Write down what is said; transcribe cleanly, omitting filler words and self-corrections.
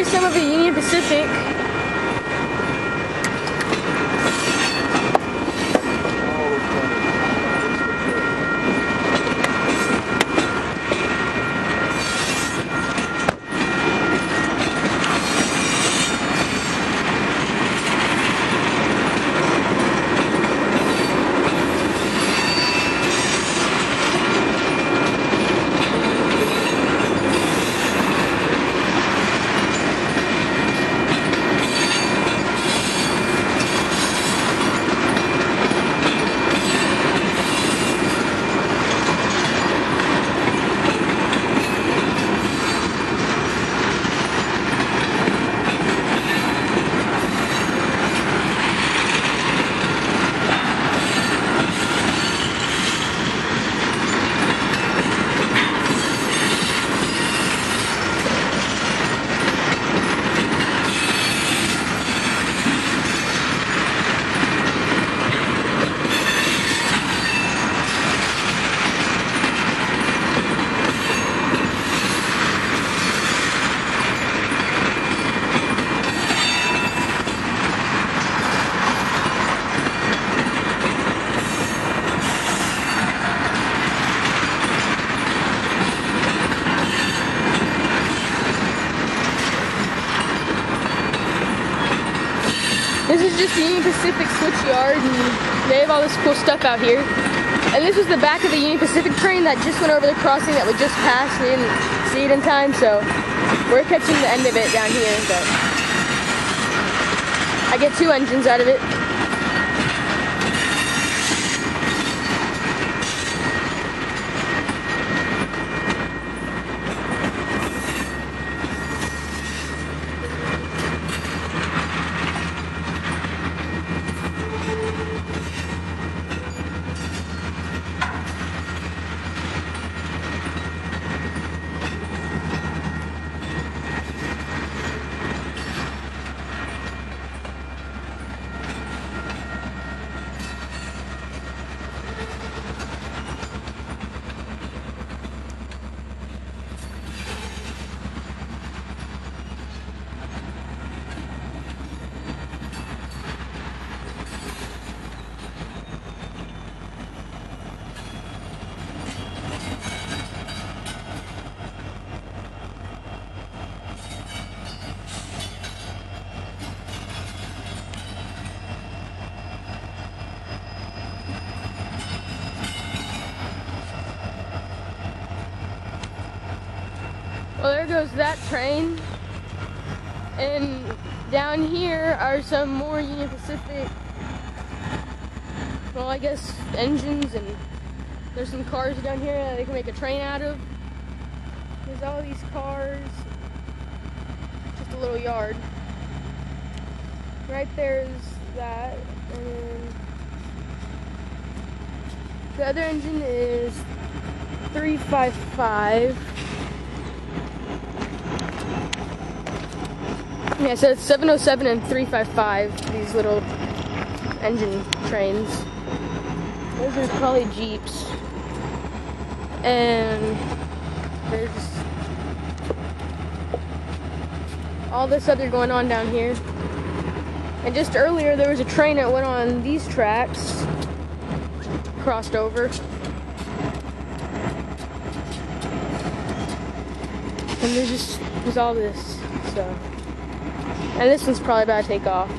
here's some of the Union Pacific. This is just the Union Pacific switch yard, and they have all this cool stuff out here. And this was the back of the Union Pacific train that just went over the crossing that we just passed. We didn't see it in time, so we're catching the end of it down here. But I get 2 engines out of it. Well, there goes that train, and down here are some more Union Pacific, well, I guess engines, and there's some cars down here that they can make a train out of. There's all these cars, just a little yard. Right there's that, and then the other engine is 355. Yeah, so it's 707 and 355, these little engine trains. Those are probably Jeeps. And there's all this other going on down here. And just earlier there was a train that went on these tracks, crossed over. And there's all this stuff. And this one's probably about to take off.